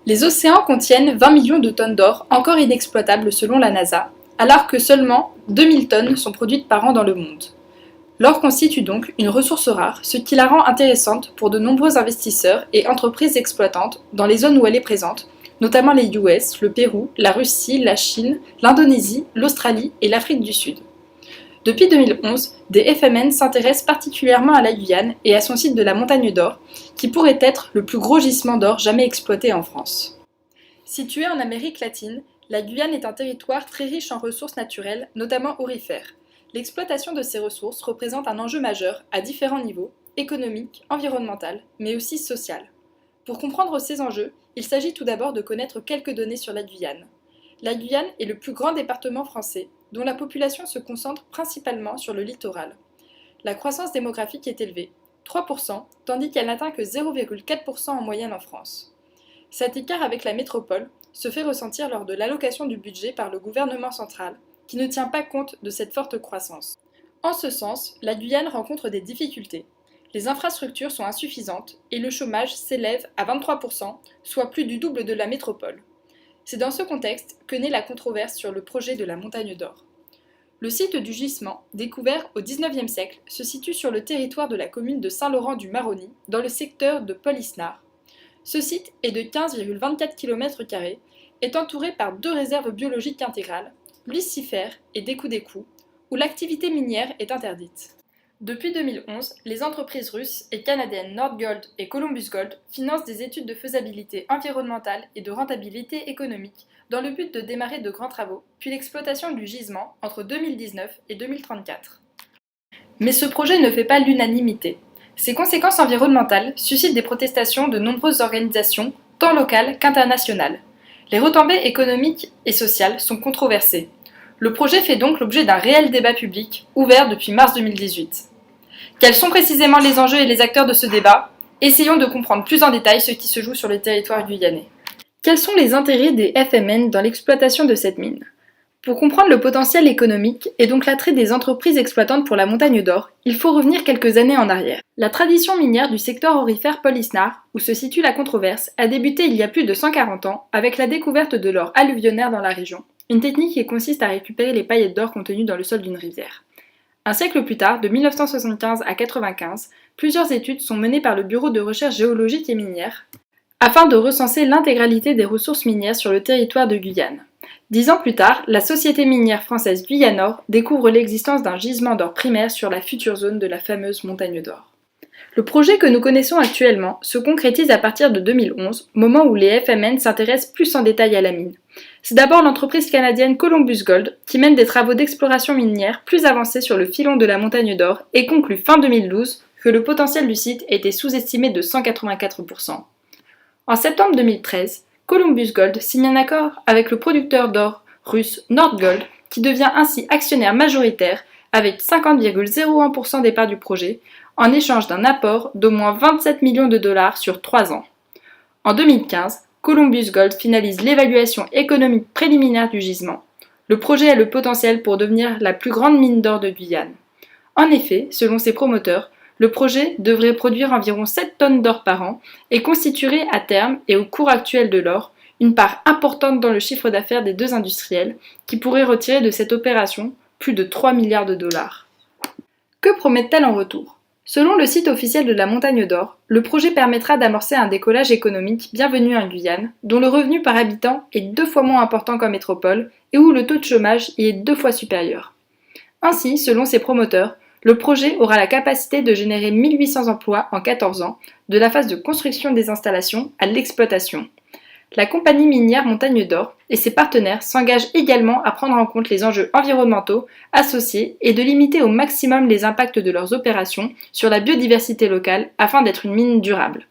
Les océans contiennent 20 millions de tonnes d'or encore inexploitables selon la NASA, alors que seulement 2000 tonnes sont produites par an dans le monde. L'or constitue donc une ressource rare, ce qui la rend intéressante pour de nombreux investisseurs et entreprises exploitantes dans les zones où elle est présente, notamment les US, le Pérou, la Russie, la Chine, l'Indonésie, l'Australie et l'Afrique du Sud. Depuis 2011, des FMN s'intéressent particulièrement à la Guyane et à son site de la Montagne d'Or, qui pourrait être le plus gros gisement d'or jamais exploité en France. Située en Amérique latine, la Guyane est un territoire très riche en ressources naturelles, notamment aurifères. L'exploitation de ces ressources représente un enjeu majeur à différents niveaux, économique, environnemental, mais aussi social. Pour comprendre ces enjeux, il s'agit tout d'abord de connaître quelques données sur la Guyane. La Guyane est le plus grand département français, dont la population se concentre principalement sur le littoral. La croissance démographique est élevée, 3%, tandis qu'elle n'atteint que 0,4% en moyenne en France. Cet écart avec la métropole se fait ressentir lors de l'allocation du budget par le gouvernement central, qui ne tient pas compte de cette forte croissance. En ce sens, la Guyane rencontre des difficultés. Les infrastructures sont insuffisantes et le chômage s'élève à 23%, soit plus du double de la métropole. C'est dans ce contexte que naît la controverse sur le projet de la Montagne d'Or. Le site du gisement, découvert au XIXe siècle, se situe sur le territoire de la commune de Saint-Laurent-du-Maroni, dans le secteur de Paul-Isnard. Ce site est de 15,24 km², est entouré par deux réserves biologiques intégrales, l'Issifère et Décou-Décou, où l'activité minière est interdite. Depuis 2011, les entreprises russes et canadiennes Nordgold et Columbus Gold financent des études de faisabilité environnementale et de rentabilité économique dans le but de démarrer de grands travaux, puis l'exploitation du gisement entre 2019 et 2034. Mais ce projet ne fait pas l'unanimité. Ses conséquences environnementales suscitent des protestations de nombreuses organisations, tant locales qu'internationales. Les retombées économiques et sociales sont controversées. Le projet fait donc l'objet d'un réel débat public, ouvert depuis mars 2018. Quels sont précisément les enjeux et les acteurs de ce débat? Essayons de comprendre plus en détail ce qui se joue sur le territoire guyanais. Quels sont les intérêts des FMN dans l'exploitation de cette mine? Pour comprendre le potentiel économique et donc l'attrait des entreprises exploitantes pour la Montagne d'Or, il faut revenir quelques années en arrière. La tradition minière du secteur aurifère Paul-Isnard, où se situe la controverse, a débuté il y a plus de 140 ans avec la découverte de l'or alluvionnaire dans la région, une technique qui consiste à récupérer les paillettes d'or contenues dans le sol d'une rivière. Un siècle plus tard, de 1975 à 1995, plusieurs études sont menées par le Bureau de recherche géologique et minière afin de recenser l'intégralité des ressources minières sur le territoire de Guyane. 10 ans plus tard, la société minière française Guyanor découvre l'existence d'un gisement d'or primaire sur la future zone de la fameuse Montagne d'Or. Le projet que nous connaissons actuellement se concrétise à partir de 2011, moment où les FMN s'intéressent plus en détail à la mine. C'est d'abord l'entreprise canadienne Columbus Gold qui mène des travaux d'exploration minière plus avancés sur le filon de la Montagne d'Or et conclut fin 2012 que le potentiel du site était sous-estimé de 184%. En septembre 2013, Columbus Gold signe un accord avec le producteur d'or russe Nordgold qui devient ainsi actionnaire majoritaire avec 50,01% des parts du projet en échange d'un apport d'au moins 27 millions de dollars sur 3 ans. En 2015, Columbus Gold finalise l'évaluation économique préliminaire du gisement. Le projet a le potentiel pour devenir la plus grande mine d'or de Guyane. En effet, selon ses promoteurs, le projet devrait produire environ 7 tonnes d'or par an et constituerait à terme et au cours actuel de l'or une part importante dans le chiffre d'affaires des deux industriels qui pourraient retirer de cette opération plus de 3 milliards de dollars. Que promettent-elles en retour? Selon le site officiel de la Montagne d'Or, le projet permettra d'amorcer un décollage économique bienvenu en Guyane, dont le revenu par habitant est 2 fois moins important qu'en métropole et où le taux de chômage y est 2 fois supérieur. Ainsi, selon ses promoteurs, le projet aura la capacité de générer 1800 emplois en 14 ans, de la phase de construction des installations à l'exploitation. La compagnie minière Montagne d'Or et ses partenaires s'engagent également à prendre en compte les enjeux environnementaux associés et de limiter au maximum les impacts de leurs opérations sur la biodiversité locale afin d'être une mine durable.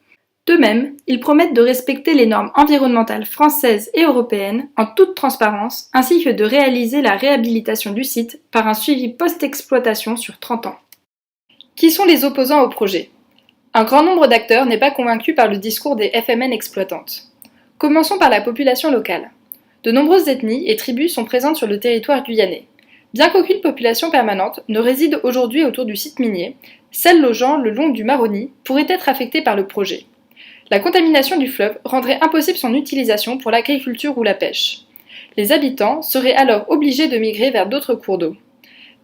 De même, ils promettent de respecter les normes environnementales françaises et européennes en toute transparence, ainsi que de réaliser la réhabilitation du site par un suivi post-exploitation sur 30 ans. Qui sont les opposants au projet? Un grand nombre d'acteurs n'est pas convaincu par le discours des FMN exploitantes. Commençons par la population locale. De nombreuses ethnies et tribus sont présentes sur le territoire guyanais. Bien qu'aucune population permanente ne réside aujourd'hui autour du site minier, celles logeant le long du Maroni pourraient être affectées par le projet. La contamination du fleuve rendrait impossible son utilisation pour l'agriculture ou la pêche. Les habitants seraient alors obligés de migrer vers d'autres cours d'eau.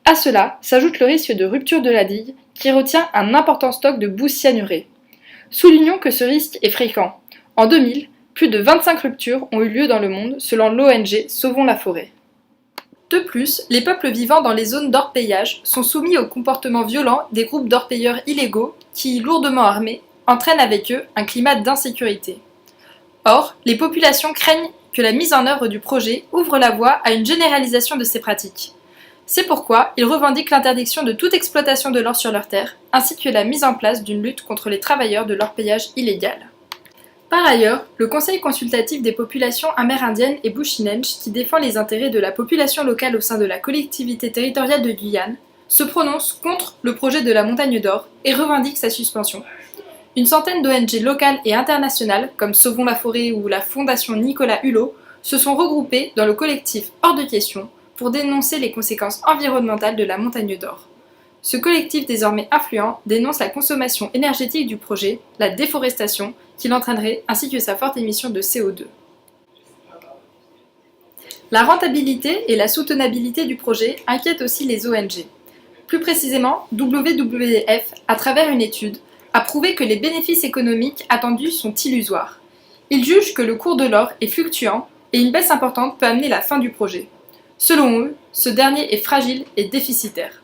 À cela s'ajoute le risque de rupture de la digue qui retient un important stock de boue cyanurée. Soulignons que ce risque est fréquent. En 2000, plus de 25 ruptures ont eu lieu dans le monde selon l'ONG Sauvons la forêt. De plus, les peuples vivant dans les zones d'orpaillage sont soumis au comportement violent des groupes d'orpailleurs illégaux qui, lourdement armés, entraînent avec eux un climat d'insécurité. Or, les populations craignent que la mise en œuvre du projet ouvre la voie à une généralisation de ces pratiques. C'est pourquoi ils revendiquent l'interdiction de toute exploitation de l'or sur leurs terres, ainsi que la mise en place d'une lutte contre les travailleurs de l'orpaillage illégal. Par ailleurs, le Conseil consultatif des populations amérindiennes et bushinenches, qui défend les intérêts de la population locale au sein de la collectivité territoriale de Guyane, se prononce contre le projet de la Montagne d'Or et revendique sa suspension. Une centaine d'ONG locales et internationales, comme Sauvons la forêt ou la Fondation Nicolas Hulot, se sont regroupées dans le collectif Hors de question pour dénoncer les conséquences environnementales de la Montagne d'Or. Ce collectif désormais influent dénonce la consommation énergétique du projet, la déforestation qu'il entraînerait ainsi que sa forte émission de CO2. La rentabilité et la soutenabilité du projet inquiètent aussi les ONG. Plus précisément, WWF, à travers une étude, a prouvé que les bénéfices économiques attendus sont illusoires. Il juge que le cours de l'or est fluctuant et une baisse importante peut amener la fin du projet. Selon eux, ce dernier est fragile et déficitaire.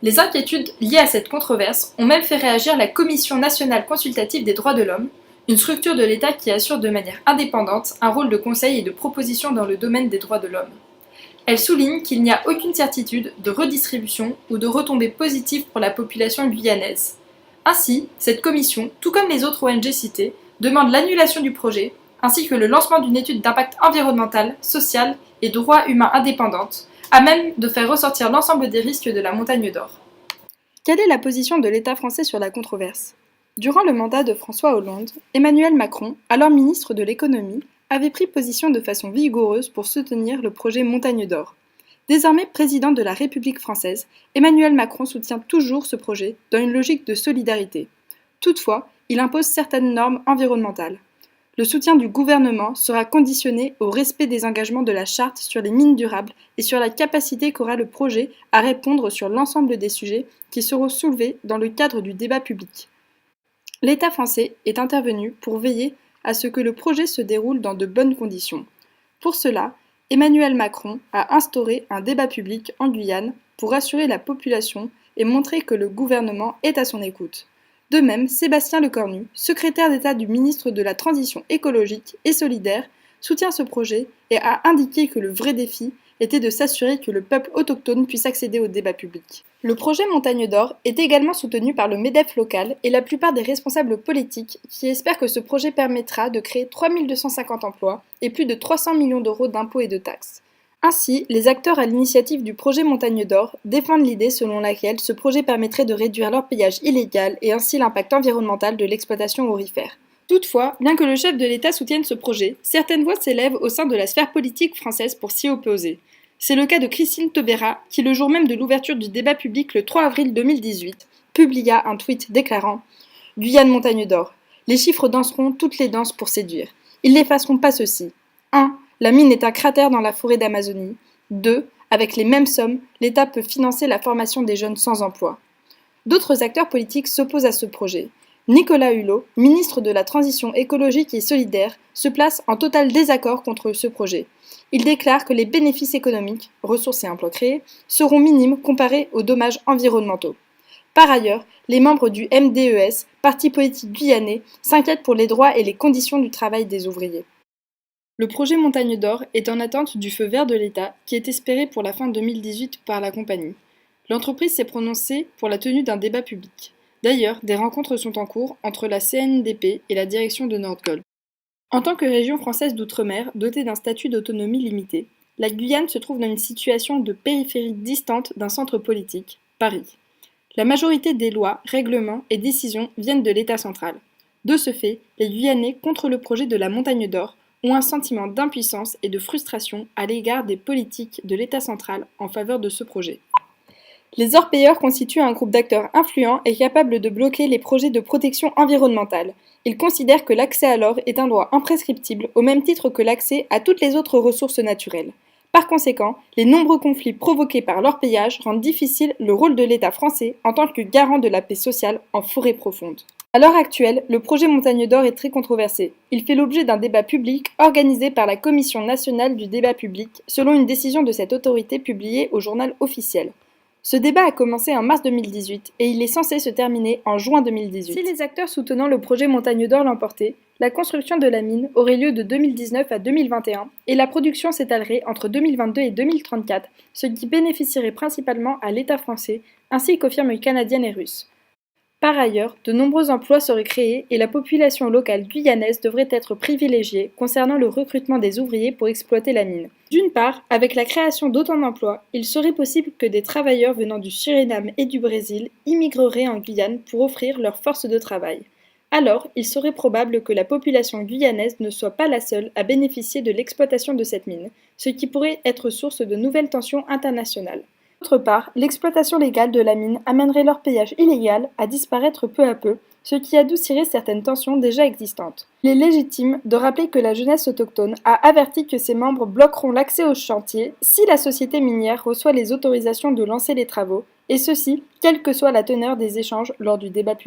Les inquiétudes liées à cette controverse ont même fait réagir la Commission nationale consultative des droits de l'homme, une structure de l'État qui assure de manière indépendante un rôle de conseil et de proposition dans le domaine des droits de l'homme. Elle souligne qu'il n'y a aucune certitude de redistribution ou de retombées positives pour la population guyanaise. Ainsi, cette commission, tout comme les autres ONG citées, demande l'annulation du projet, ainsi que le lancement d'une étude d'impact environnemental, social et droits humains indépendante, à même de faire ressortir l'ensemble des risques de la Montagne d'Or. Quelle est la position de l'État français sur la controverse ? Durant le mandat de François Hollande, Emmanuel Macron, alors ministre de l'économie, avait pris position de façon vigoureuse pour soutenir le projet Montagne d'Or. Désormais président de la République française, Emmanuel Macron soutient toujours ce projet dans une logique de solidarité. Toutefois, il impose certaines normes environnementales. Le soutien du gouvernement sera conditionné au respect des engagements de la Charte sur les mines durables et sur la capacité qu'aura le projet à répondre sur l'ensemble des sujets qui seront soulevés dans le cadre du débat public. L'État français est intervenu pour veiller à ce que le projet se déroule dans de bonnes conditions. Pour cela, Emmanuel Macron a instauré un débat public en Guyane pour rassurer la population et montrer que le gouvernement est à son écoute. De même, Sébastien Lecornu, secrétaire d'État du ministre de la Transition écologique et solidaire, soutient ce projet et a indiqué que le vrai défi était de s'assurer que le peuple autochtone puisse accéder au débat public. Le projet Montagne d'Or est également soutenu par le MEDEF local et la plupart des responsables politiques qui espèrent que ce projet permettra de créer 3250 emplois et plus de 300 millions d'euros d'impôts et de taxes. Ainsi, les acteurs à l'initiative du projet Montagne d'Or défendent l'idée selon laquelle ce projet permettrait de réduire l'orpaillage illégal et ainsi l'impact environnemental de l'exploitation aurifère. Toutefois, bien que le chef de l'État soutienne ce projet, certaines voix s'élèvent au sein de la sphère politique française pour s'y opposer. C'est le cas de Christine Taubira, qui le jour même de l'ouverture du débat public le 3 avril 2018, publia un tweet déclarant « Guyane Montagne d'Or. Les chiffres danseront toutes les danses pour séduire. Ils n'effaceront pas ceci. 1. La mine est un cratère dans la forêt d'Amazonie. 2. Avec les mêmes sommes, l'État peut financer la formation des jeunes sans emploi. » D'autres acteurs politiques s'opposent à ce projet. Nicolas Hulot, ministre de la Transition écologique et solidaire, se place en total désaccord contre ce projet. Il déclare que les bénéfices économiques, ressources et emplois créés, seront minimes comparés aux dommages environnementaux. Par ailleurs, les membres du MDES, parti politique guyanais, s'inquiètent pour les droits et les conditions du travail des ouvriers. Le projet Montagne d'Or est en attente du feu vert de l'État, qui est espéré pour la fin 2018 par la compagnie. L'entreprise s'est prononcée pour la tenue d'un débat public. D'ailleurs, des rencontres sont en cours entre la CNDP et la direction de Nordgold. En tant que région française d'outre-mer dotée d'un statut d'autonomie limitée, la Guyane se trouve dans une situation de périphérie distante d'un centre politique, Paris. La majorité des lois, règlements et décisions viennent de l'État central. De ce fait, les Guyanais contre le projet de la Montagne d'Or ont un sentiment d'impuissance et de frustration à l'égard des politiques de l'État central en faveur de ce projet. Les orpailleurs constituent un groupe d'acteurs influents et capables de bloquer les projets de protection environnementale. Ils considèrent que l'accès à l'or est un droit imprescriptible au même titre que l'accès à toutes les autres ressources naturelles. Par conséquent, les nombreux conflits provoqués par l'orpaillage rendent difficile le rôle de l'État français en tant que garant de la paix sociale en forêt profonde. À l'heure actuelle, le projet Montagne d'Or est très controversé. Il fait l'objet d'un débat public organisé par la Commission nationale du débat public, selon une décision de cette autorité publiée au journal officiel. Ce débat a commencé en mars 2018 et il est censé se terminer en juin 2018. Si les acteurs soutenant le projet Montagne d'Or l'emportaient, la construction de la mine aurait lieu de 2019 à 2021 et la production s'étalerait entre 2022 et 2034, ce qui bénéficierait principalement à l'État français ainsi qu'aux firmes canadiennes et russes. Par ailleurs, de nombreux emplois seraient créés et la population locale guyanaise devrait être privilégiée concernant le recrutement des ouvriers pour exploiter la mine. D'une part, avec la création d'autant d'emplois, il serait possible que des travailleurs venant du Suriname et du Brésil immigreraient en Guyane pour offrir leur force de travail. Alors, il serait probable que la population guyanaise ne soit pas la seule à bénéficier de l'exploitation de cette mine, ce qui pourrait être source de nouvelles tensions internationales. D'autre part, l'exploitation légale de la mine amènerait l'orpaillage illégal à disparaître peu à peu, ce qui adoucirait certaines tensions déjà existantes. Il est légitime de rappeler que la jeunesse autochtone a averti que ses membres bloqueront l'accès aux chantiers si la société minière reçoit les autorisations de lancer les travaux, et ceci, quelle que soit la teneur des échanges lors du débat public.